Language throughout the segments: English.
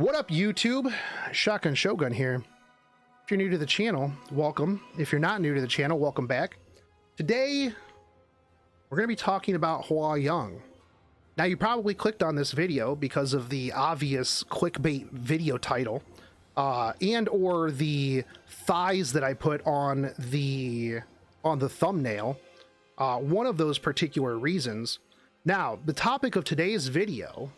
What up, YouTube? Shotgun Shogun here. If you're new to the channel, welcome. If you're not new to the channel, welcome back. Today, we're going to be talking about Hwayoung. Now, you probably clicked on this video because of the obvious clickbait video title, and or the thighs that I put on the thumbnail. One of those particular reasons. Now, the topic of today's video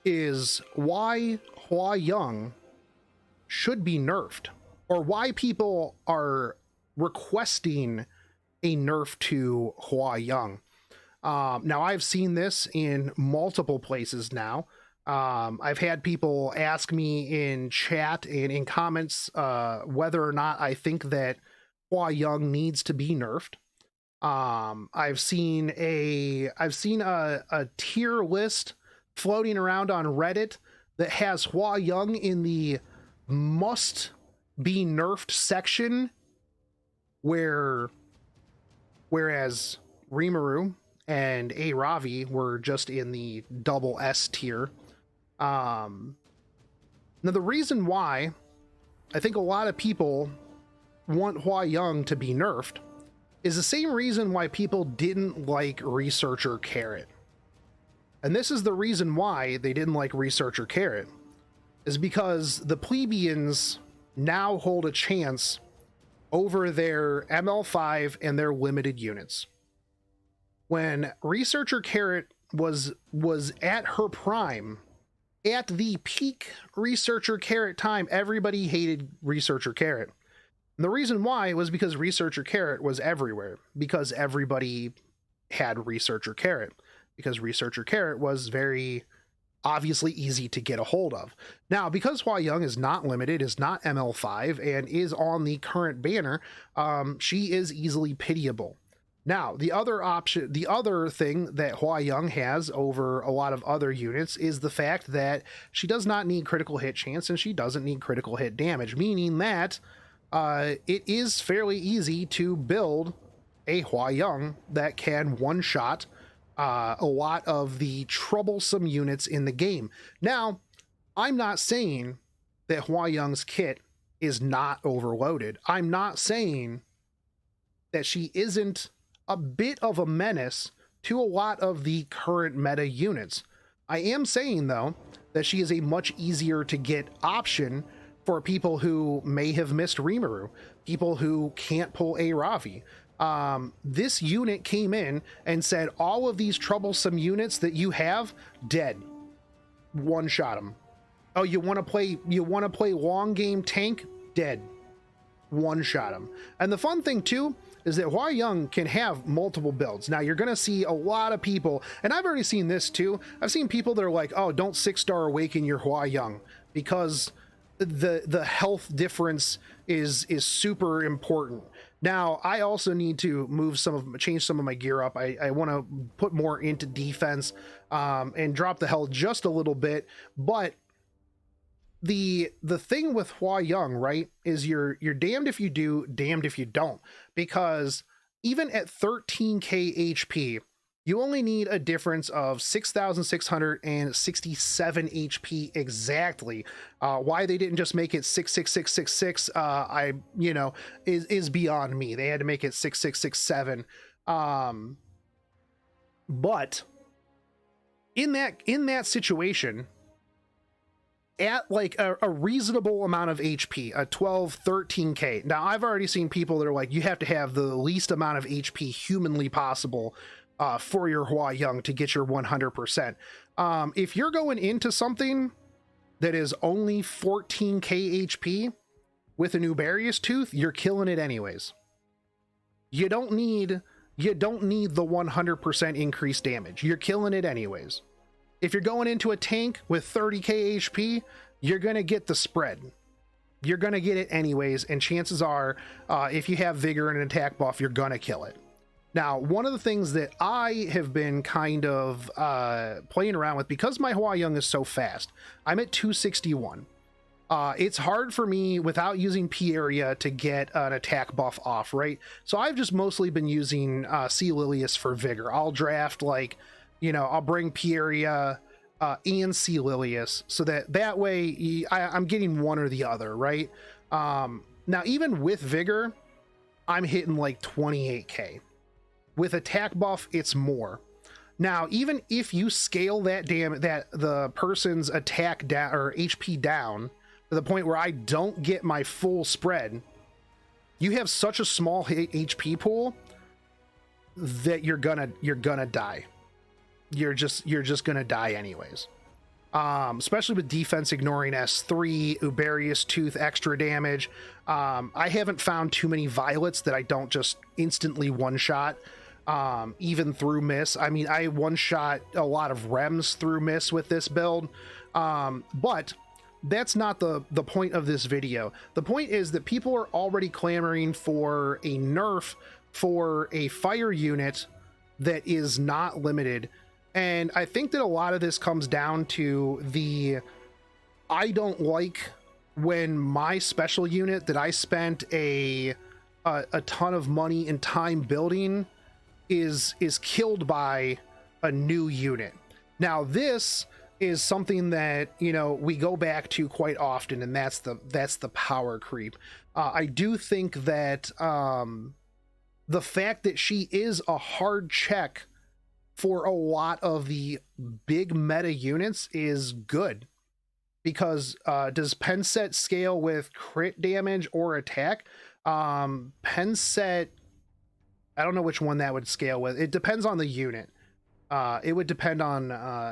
is why Hwayoung should be nerfed, or why people are requesting a nerf to Hwayoung. Now, I've seen this in multiple places now. I've had people ask me in chat and in comments whether or not I think that Hwayoung needs to be nerfed. I've seen a tier list floating around on Reddit that has Hwayoung in the must be nerfed section, whereas Rimuru and Ravi were just in the double S tier. Now, the reason why I think a lot of people want Hwayoung to be nerfed is the same reason why people didn't like Researcher Carrot. And this is the reason why they didn't like Researcher Carrot, is because the plebeians now hold a chance over their ML5 and their limited units. When Researcher Carrot was at her prime, at the peak Researcher Carrot time, everybody hated Researcher Carrot. And the reason why was because Researcher Carrot was everywhere, because everybody had Researcher Carrot, because Researcher Carrot was very obviously easy to get a hold of. Now, because Hwayoung is not limited, is not ML5, and is on the current banner, she is easily pitiable. Now, the other thing that Hwayoung has over a lot of other units is the fact that she does not need critical hit chance and she doesn't need critical hit damage, meaning that it is fairly easy to build a Hwayoung that can one-shot a lot of the troublesome units in the game. Now, I'm not saying that Hwayoung's kit is not overloaded. I'm not saying that she isn't a bit of a menace to a lot of the current meta units. I am saying, though, that she is a much easier to get option for people who may have missed Rimuru, people who can't pull a Ravi. This unit came in and said, all of these troublesome units that you have, dead. One shot them. Oh, you want to play long game tank? Dead. One shot them. And the fun thing too is that Hwayoung can have multiple builds. Now, you're going to see a lot of people, and I've already seen this too. I've seen people that are like, oh, don't 6-star awaken your Hwayoung because the health difference is super important. Now, I also need to change some of my gear up. I want to put more into defense and drop the health just a little bit. But the thing with Hwayoung, right, is you're damned if you do, damned if you don't. Because even at 13k HP, you only need a difference of 6,667 HP exactly. Why they didn't just make it 66666, is beyond me. They had to make it 6667. But in that situation, at like a reasonable amount of HP, a 12, 13k. Now, I've already seen people that are like, you have to have the least amount of HP humanly possible for your Hwayoung to get your 100%. If you're going into something that is only 14k HP with a Nubarious Tooth, you're killing it anyways. You don't need the 100% increased damage. You're killing it anyways. If you're going into a tank with 30k HP, you're going to get the spread. You're going to get it anyways, and chances are, if you have vigor and an attack buff, you're going to kill it. Now, one of the things that I have been kind of playing around with, because my Hwayoung is so fast, I'm at 261. It's hard for me without using P area to get an attack buff off, right? So I've just mostly been using C. Lilius for vigor. I'll draft, like, you know, I'll bring P area and C Lilius, so that way I'm getting one or the other, right? Now even with vigor, I'm hitting like 28k. With attack buff, it's more. Now even if you scale that the person's attack down or HP down to the point where I don't get my full spread, you have such a small HP pool that you're gonna die. You're just gonna die anyways. Especially with defense ignoring S3, Uberius Tooth extra damage. I haven't found too many violets that I don't just instantly one-shot, even through miss. I mean, I one-shot a lot of rems through miss with this build, but that's not the point of this video. The point is that people are already clamoring for a nerf for a fire unit that is not limited. And I think that a lot of this comes down to I don't like when my special unit that I spent a ton of money and time building is killed by a new unit. Now this is something that, you know, we go back to quite often, and that's the power creep. I do think that the fact that she is a hard check for a lot of the big meta units is good, because does pen set scale with crit damage or attack? Pen set, I don't know which one that would scale with. It depends on the unit. It would depend on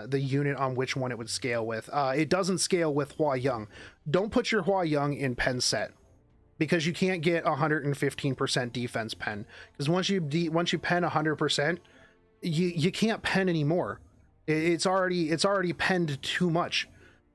the unit on which one it would scale with. It doesn't scale with Hwayoung. Don't put your Hwayoung in pen set, because you can't get 115% defense pen, because once you pen 100%, you can't pen anymore. It's already penned too much.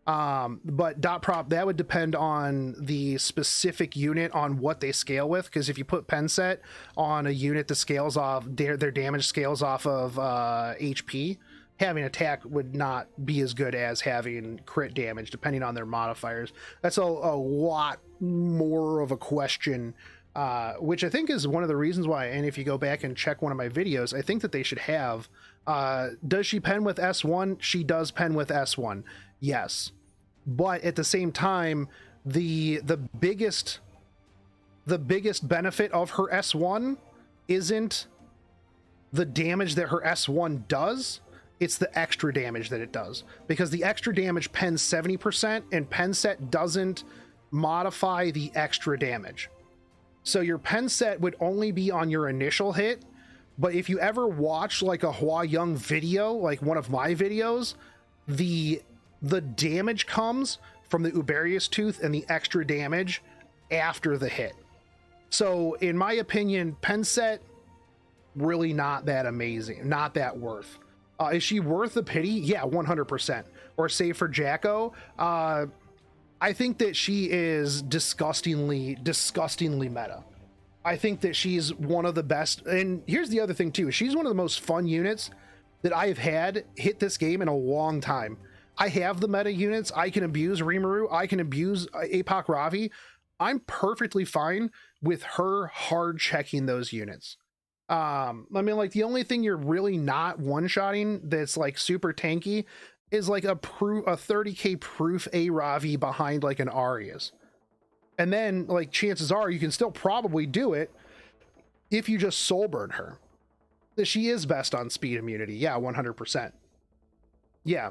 But dot prop, that would depend on the specific unit on what they scale with, because if you put pen set on a unit that scales off their damage scales off of HP, having attack would not be as good as having crit damage, depending on their modifiers. That's a lot more of a question, which I think is one of the reasons why, and if you go back and check one of my videos, I think that they should have, does she pen with S1? She does pen with S1, yes. But at the same time, the biggest benefit of her S1 isn't the damage that her S1 does, it's the extra damage that it does, because the extra damage pens 70% and pen set doesn't modify the extra damage. So your pen set would only be on your initial hit, but if you ever watch like a Hwayoung video, like one of my videos, the damage comes from the Uberius Tooth and the extra damage after the hit. So in my opinion, pen set, really not that amazing, not that worth. Is she worth the pity? Yeah, 100%. Or save for Jacko. I think that she is disgustingly meta. I think that she's one of the best. And here's the other thing too. She's one of the most fun units that I've had hit this game in a long time. I have the meta units. I can abuse Rimuru. I can abuse Apoc Ravi. I'm perfectly fine with her hard checking those units. I mean, like, the only thing you're really not one-shotting that's like super tanky is like a 30k proof A Ravi behind like an Arias. And then like chances are you can still probably do it if you just soul burn her. She is best on speed immunity. Yeah, 100%. Yeah.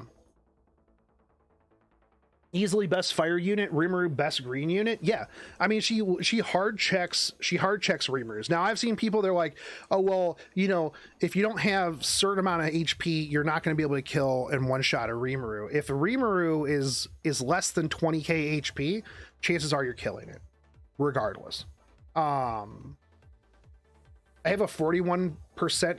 Easily best fire unit. Rimuru best green unit. Yeah, I mean, she hard checks Rimuru's. Now I've seen people, they're like, oh well, you know, if you don't have certain amount of HP, you're not going to be able to kill in one shot a Rimuru. If a Rimuru is less than 20k HP, chances are you're killing it regardless. I have a 41%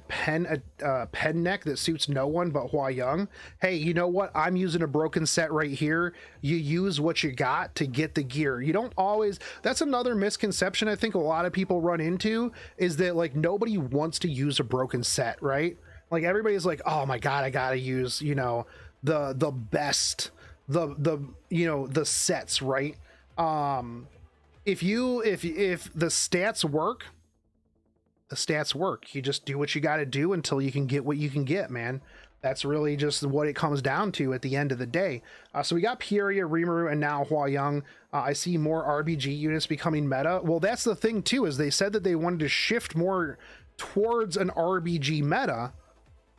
pen neck that suits no one but Hwayoung. Hey, you know what? I'm using a broken set right here. You use what you got to get the gear. You don't always... That's another misconception I think a lot of people run into, is that like nobody wants to use a broken set, right? Like everybody's like, oh my god, I gotta use, you know, the best, the you know, the sets, right? If the stats work, the stats work. You just do what you got to do until you can get what you can get, man. That's really just what it comes down to at the end of the day. So we got Peoria, Rimuru, and now Hwayoung. I see more RBG units becoming meta. Well, that's the thing too, is they said that they wanted to shift more towards an RBG meta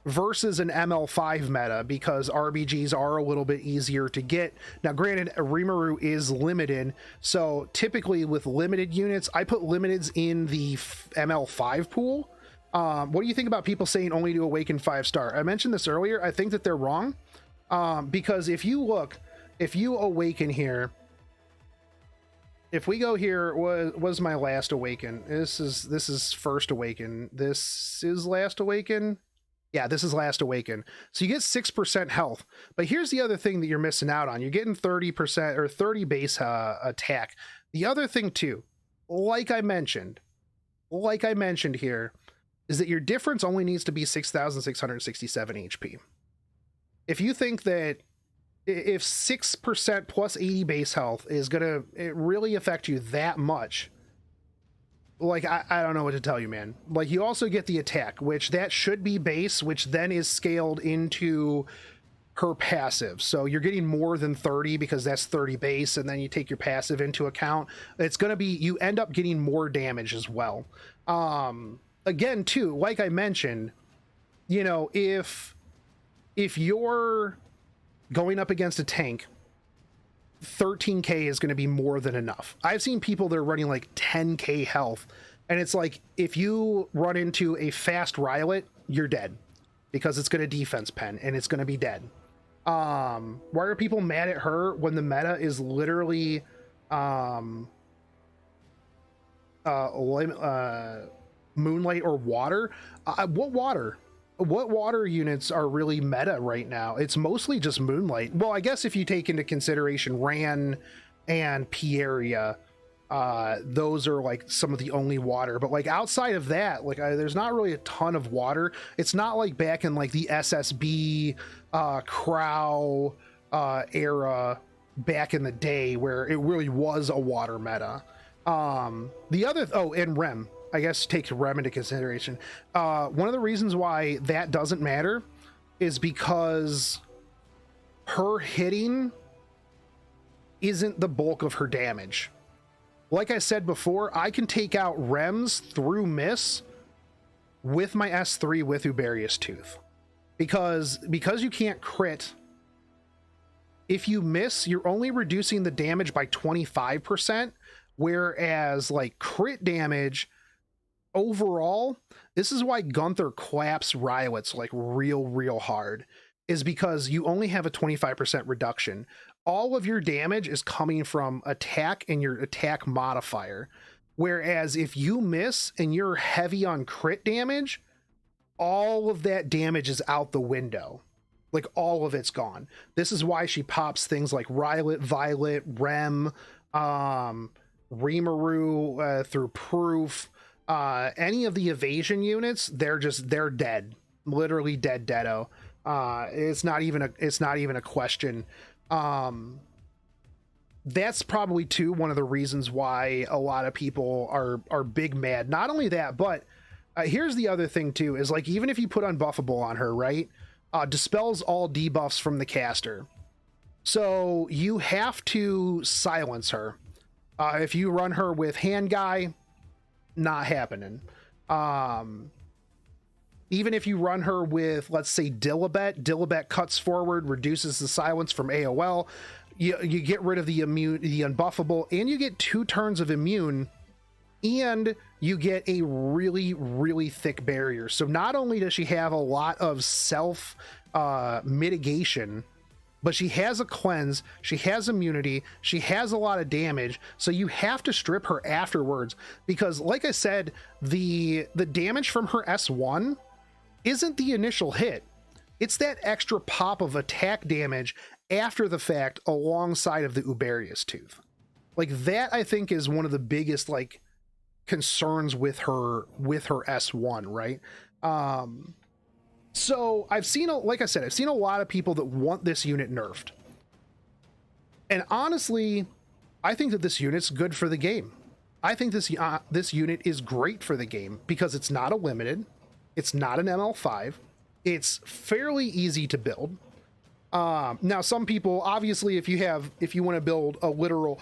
versus an ML5 meta, because RBGs are a little bit easier to get. Now, granted, Rimuru is limited, so typically with limited units, I put limiteds in the ML5 pool. What do you think about people saying only to awaken 5-star? I mentioned this earlier. I think that they're wrong, because if you awaken here, if we go here, was my last awaken? This is first awaken. This is last awaken. Yeah, this is last awaken. So you get 6% health. But here's the other thing that you're missing out on. You're getting 30% or 30 base attack. The other thing too, like I mentioned here, is that your difference only needs to be 6,667 HP. If you think that if 6% plus 80 base health is gonna really affect you that much, like, I don't know what to tell you, man. Like, you also get the attack, which that should be base, which then is scaled into her passive. So you're getting more than 30 because that's 30 base, and then you take your passive into account. It's gonna be, you end up getting more damage as well. Again, too, like I mentioned, you know, if you're going up against a tank, 13k is going to be more than enough. I've seen people that are running like 10k health, and it's like, if you run into a fast Rylot, you're dead, because it's going to defense pen and it's going to be dead. Why are people mad at her when the meta is literally Moonlight or water? What water units are really meta right now? It's mostly just Moonlight. Well, I guess if you take into consideration Ran and Peoria, those are like some of the only water. But like outside of that, like there's not really a ton of water. It's not like back in like the SSB Crow era back in the day where it really was a water meta. The other, and Rem, I guess, take Rem into consideration. One of the reasons why that doesn't matter is because her hitting isn't the bulk of her damage. Like I said before, I can take out Rems through miss with my S3 with Uberius Tooth. Because you can't crit, if you miss, you're only reducing the damage by 25%, whereas like crit damage overall, this is why Gunther claps Rylots like real hard, is because you only have a 25% reduction. All of your damage is coming from attack and your attack modifier. Whereas if you miss and you're heavy on crit damage, all of that damage is out the window. Like, all of it's gone. This is why she pops things like Rylot, Violet, Rem, Rimuru through Proof. Any of the evasion units, they're dead, literally deado. It's not even a question. That's probably too one of the reasons why a lot of people are big mad. Not only that, but here's the other thing too, is like, even if you put Unbuffable on her, right, dispels all debuffs from the caster, so you have to silence her. If you run her with Hand Guy, not happening. Even if you run her with, let's say, Dilibet cuts forward, reduces the silence from AOL. You get rid of the unbuffable, and you get 2 turns of immune, and you get a really thick barrier. So not only does she have a lot of self mitigation, but she has a cleanse, she has immunity, she has a lot of damage, so you have to strip her afterwards, because like I said, the damage from her S1 isn't the initial hit. It's that extra pop of attack damage after the fact alongside of the Uberius Tooth. Like, that I think is one of the biggest like concerns with her S1, right? So I've seen, like I said, I've seen a lot of people that want this unit nerfed. And honestly, I think that this unit's good for the game. I think this unit is great for the game because it's not a limited, it's not an ML5, it's fairly easy to build. Now some people, obviously, if you want to build a literal,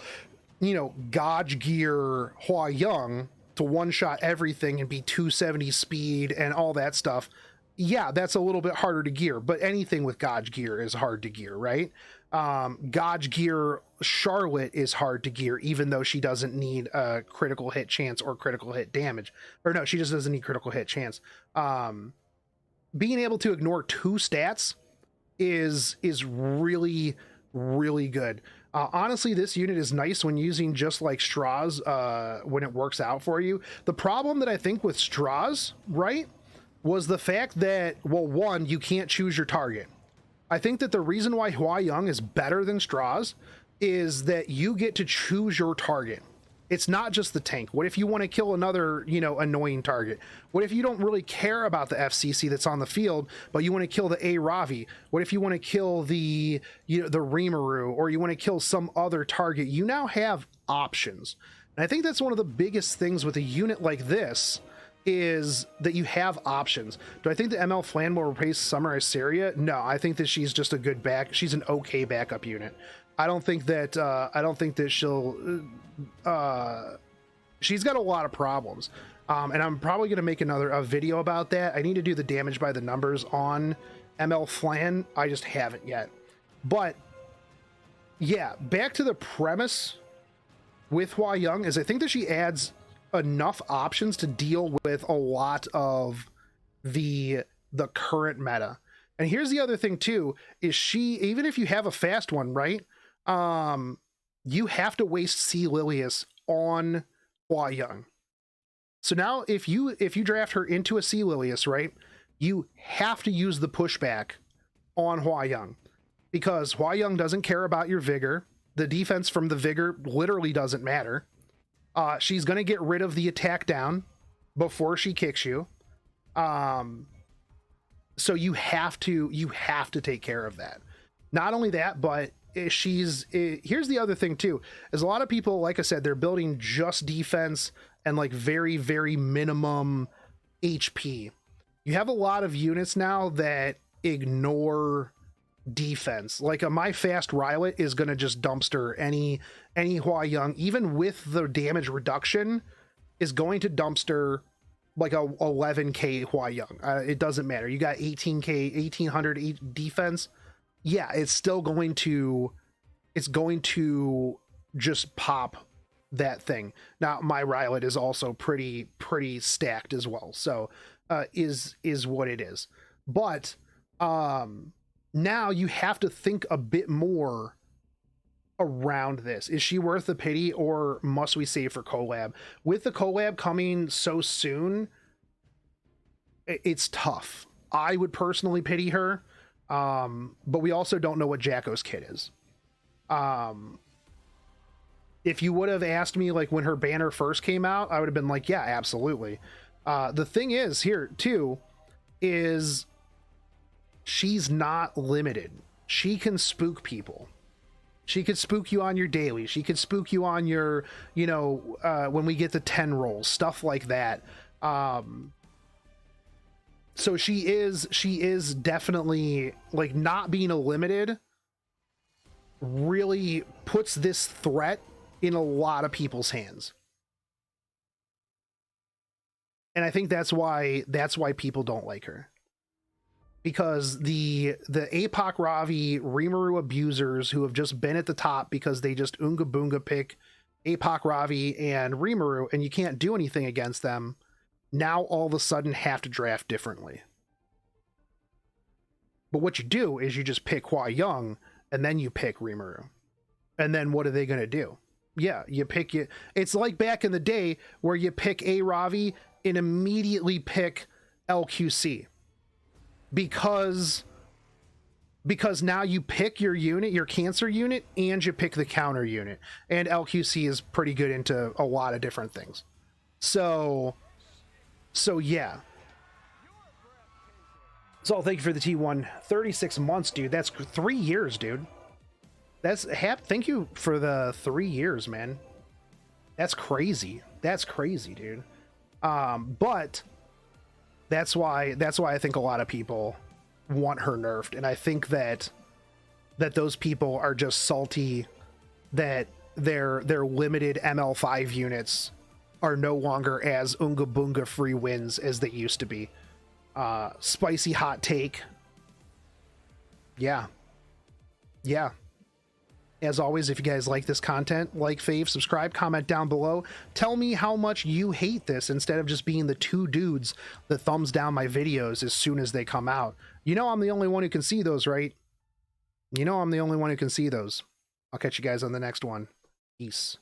you know, godge gear Hwayoung to one-shot everything and be 270 speed and all that stuff, yeah, that's a little bit harder to gear, but anything with godge gear is hard to gear, right? Godge gear Charlotte is hard to gear, even though she doesn't need a critical hit chance or critical hit damage. Or no, she just doesn't need critical hit chance. Being able to ignore 2 stats is really, really good. Honestly, this unit is nice when using just like straws, when it works out for you. The problem that I think with straws, right, was the fact that, well, one, you can't choose your target. I think that the reason why Hwayoung is better than straws is that you get to choose your target. It's not just the tank. What if you want to kill another, you know, annoying target? What if you don't really care about the FCC that's on the field, but you want to kill the Rbg? What if you want to kill the, you know, the Rimuru, or you want to kill some other target? You now have options. And I think that's one of the biggest things with a unit like this, is that you have options. Do I think that ML Flan will replace Summer Assyria? No, I think that she's just a good she's an okay backup unit. I don't think that she'll she's got a lot of problems. And I'm probably going to make a video about that. I need to do the damage by the numbers on ML Flan. I just haven't yet. But yeah, back to the premise with Hwayoung is I think that she adds enough options to deal with a lot of the current meta. And here's the other thing too, is she, even if you have a fast one, right, you have to waste C. Lilius on Hwayoung. So now if you draft her into a C. Lilius, right, you have to use the pushback on Hwayoung, because Hwayoung doesn't care about your vigor. The defense from the vigor literally doesn't matter. She's going to get rid of the attack down before she kicks you. So you have to take care of that. Not only that, but here's the other thing too, is a lot of people, like I said, they're building just defense and like very, very minimum HP. You have a lot of units now that ignore defense. Like my fast Rylet is going to just dumpster any Hwayoung, even with the damage reduction, is going to dumpster like a 11k Hwayoung. It doesn't matter. You got 18k, 1800 defense. Yeah, it's still going to just pop that thing. Now my Rylet is also pretty stacked as well. So is what it is. But now you have to think a bit more around this. Is she worth the pity, or must we save for collab? With the collab coming so soon, it's tough. I would personally pity her, but we also don't know what Jacko's kit is. If you would have asked me like when her banner first came out, I would have been like, yeah, absolutely. The thing is here too, is she's not limited. She can spook people. She could spook you on your daily. She could spook you on your, you know, when we get the 10 rolls, stuff like that. So she is definitely, like, not being a limited really puts this threat in a lot of people's hands. And I think that's why people don't like her. Because the APOC Ravi Rimuru abusers who have just been at the top because they just Unga Boonga pick APOC Ravi and Rimuru, and you can't do anything against them, now all of a sudden have to draft differently. But what you do is you just pick Hwayoung, and then you pick Rimuru. And then what are they going to do? Yeah, you pick it. It's like back in the day where you pick A Ravi and immediately pick LQC. Because now you pick your unit, your cancer unit, and you pick the counter unit. And LQC is pretty good into a lot of different things. So yeah. So thank you for the T1. 36 months, dude. That's 3 years, dude. Thank you for the 3 years, man. That's crazy. That's crazy, dude. But that's why I think a lot of people want her nerfed, and I think that those people are just salty that their limited ML5 units are no longer as Unga Bunga free wins as they used to be. Spicy hot take. Yeah. As always, if you guys like this content, like, fave, subscribe, comment down below. Tell me how much you hate this instead of just being the two dudes that thumbs down my videos as soon as they come out. You know I'm the only one who can see those, right? You know I'm the only one who can see those. I'll catch you guys on the next one. Peace.